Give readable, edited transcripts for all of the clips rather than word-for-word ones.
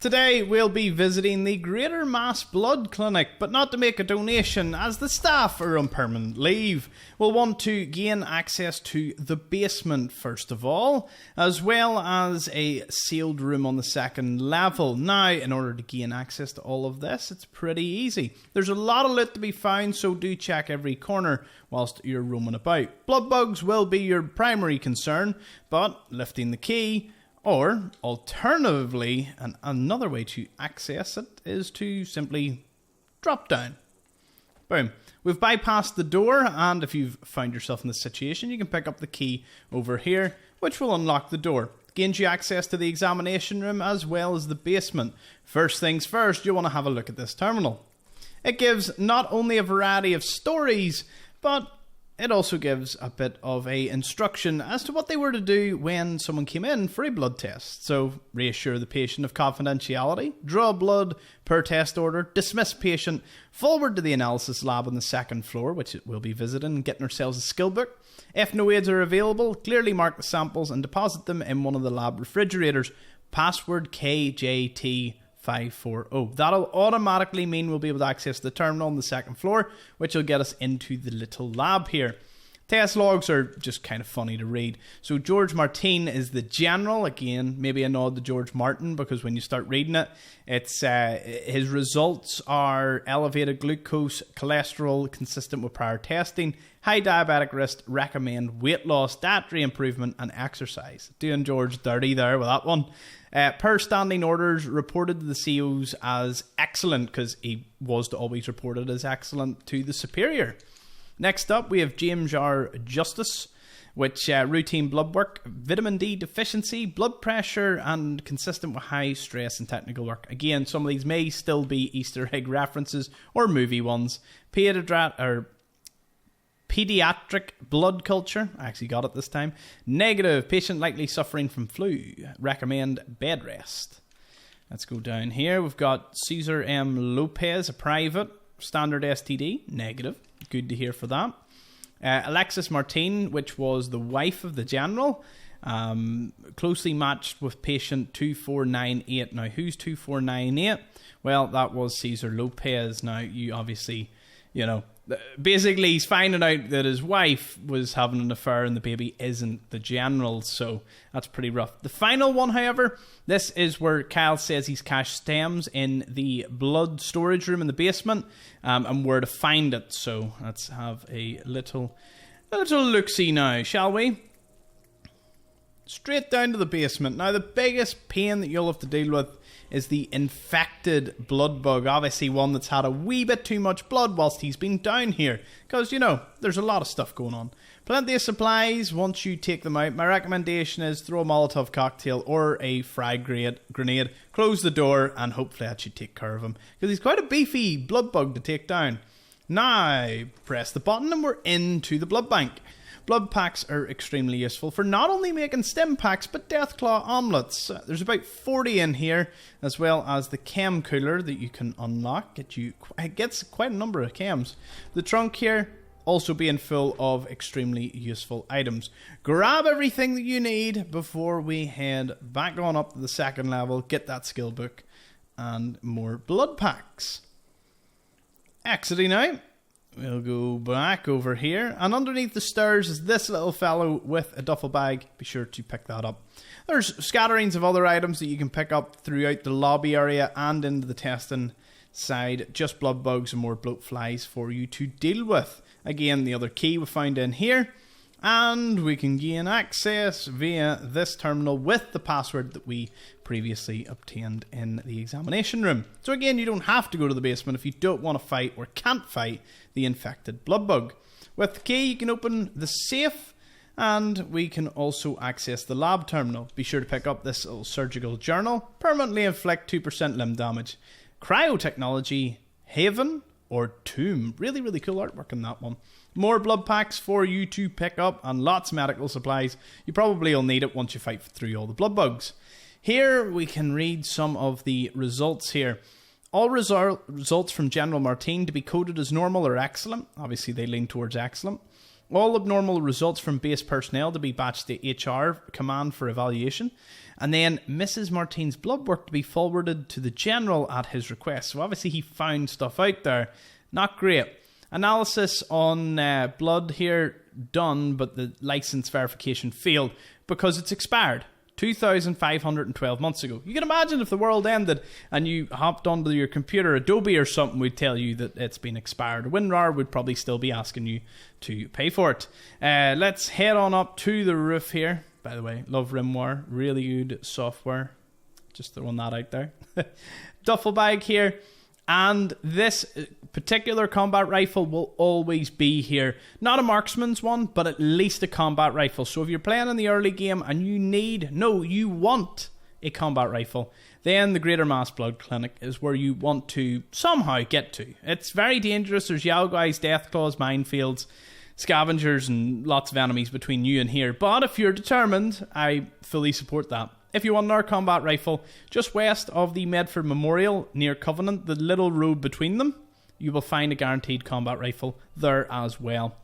Today we'll be visiting the Greater Mass Blood Clinic, but not to make a donation as the staff are on permanent leave. We'll want to gain access to the basement first of all, as well as a sealed room on the second level. Now, in order to gain access to all of this, it's pretty easy. There's a lot of loot to be found, so do check every corner whilst you're roaming about. Bloodbugs will be your primary concern, but lifting the key, or, alternatively, another way to access it is to simply drop down. Boom. We've bypassed the door, and if you've found yourself in this situation, you can pick up the key over here, which will unlock the door. Gains you access to the examination room as well as the basement. First things first, you want to have a look at this terminal. It gives not only a variety of stories, but it also gives a bit of a instruction as to what they were to do when someone came in for a blood test. So, reassure the patient of confidentiality, draw blood per test order, dismiss patient, forward to the analysis lab on the second floor, which we'll be visiting and getting ourselves a skill book. If no aids are available, clearly mark the samples and deposit them in one of the lab refrigerators. Password KJT540. That'll automatically mean we'll be able to access the terminal on the second floor, which will get us into the little lab here. Test logs are just kind of funny to read. So George Martin is the general. Again, maybe a nod to George Martin, because when you start reading it, it's his results are elevated glucose, cholesterol consistent with prior testing, high diabetic risk, recommend weight loss, dietary improvement, and exercise. Doing George dirty there with that one. Per standing orders, reported to the COs as excellent, because he was to always reported as excellent to the superior. Next up, we have James R. Justice, which routine blood work, vitamin D deficiency, blood pressure, and consistent with high stress and technical work. Again, some of these may still be Easter egg references or movie ones. Pediatric blood culture. I actually got it this time. Negative. Patient likely suffering from flu. Recommend bed rest. Let's go down here. We've got Cesar M. Lopez, a private. Standard STD. Negative. Good to hear for that. Alexis Martin, which was the wife of the general. Closely matched with patient 2498. Now, who's 2498? Well, that was Cesar Lopez. Now, you obviously, basically he's finding out that his wife was having an affair and the baby isn't the general, so that's pretty rough. The final one, however, this is where Kyle says he's cached stems in the blood storage room in the basement, and where to find it. So let's have a little look-see now, shall we? Straight down to the basement. Now, the biggest pain that you'll have to deal with is the infected blood bug. Obviously one that's had a wee bit too much blood whilst he's been down here. Because, there's a lot of stuff going on. Plenty of supplies once you take them out. My recommendation is throw a Molotov cocktail or a frag grenade. Close the door and hopefully that should take care of him. Because he's quite a beefy blood bug to take down. Now, press the button and we're into the blood bank. Blood packs are extremely useful for not only making stim packs, but Deathclaw omelets. There's about 40 in here, as well as the chem cooler that you can unlock. It gets quite a number of chems. The trunk here also being full of extremely useful items. Grab everything that you need before we head back on up to the second level, get that skill book, and more blood packs. Exiting out. We'll go back over here, and underneath the stairs is this little fellow with a duffel bag. Be sure to pick that up. There's scatterings of other items that you can pick up throughout the lobby area and into the testing side. Just blood bugs and more bloatflies for you to deal with. Again, the other key we found in here, and we can gain access via this terminal with the password that we previously obtained in the examination room. So again, you don't have to go to the basement if you don't want to fight or can't fight the infected blood bug. With the key, you can open the safe, and we can also access the lab terminal. Be sure to pick up this little surgical journal. Permanently inflict 2% limb damage. Cryotechnology, Haven, or Tomb. Really, really cool artwork in that one. More blood packs for you to pick up, and lots of medical supplies. You probably will need it once you fight through all the blood bugs. Here we can read some of the results here. All results from General Martin to be coded as normal or excellent. Obviously they lean towards excellent. All abnormal results from base personnel to be batched to HR command for evaluation. And then Mrs. Martin's blood work to be forwarded to the General at his request. So obviously he found stuff out there. Not great. Analysis on blood here done, but the license verification failed because it's expired 2,512 months ago. You can imagine if the world ended and you hopped onto your computer, Adobe or something would tell you that it's been expired. WinRAR would probably still be asking you to pay for it. Let's head on up to the roof here. By the way, love RimWire, really good software. Just throwing that out there. Duffel bag here. And this particular combat rifle will always be here. Not a marksman's one, but at least a combat rifle. So if you're playing in the early game and you want a combat rifle, then the Greater Mass Blood Clinic is where you want to somehow get to. It's very dangerous. There's Yao-guais, Deathclaws, minefields, scavengers, and lots of enemies between you and here. But if you're determined, I fully support that. If you want another combat rifle, just west of the Medford Memorial near Covenant, the little road between them, you will find a guaranteed combat rifle there as well.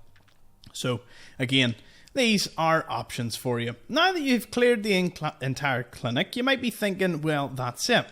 So, again, these are options for you. Now that you've cleared the entire clinic, you might be thinking, well, that's it.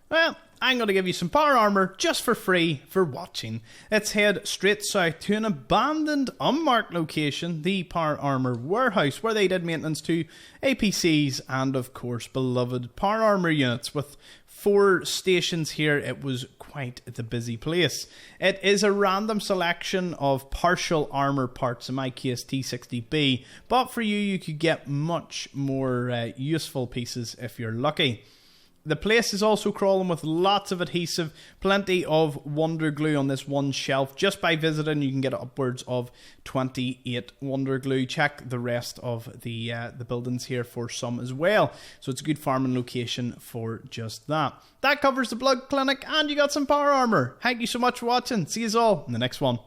Well, I'm going to give you some power armor just for free for watching. Let's head straight south to an abandoned, unmarked location, the Power Armor Warehouse, where they did maintenance to APCs and, of course, beloved power armor units. With 4 stations here, it was quite the busy place. It is a random selection of partial armor parts, in my case T60B, but for you, you could get much more useful pieces if you're lucky. The place is also crawling with lots of adhesive, plenty of wonder glue on this one shelf. Just by visiting, you can get upwards of 28 wonder glue. Check the rest of the buildings here for some as well. So it's a good farming location for just that. That covers the blood clinic, and you got some power armor. Thank you so much for watching. See you all in the next one.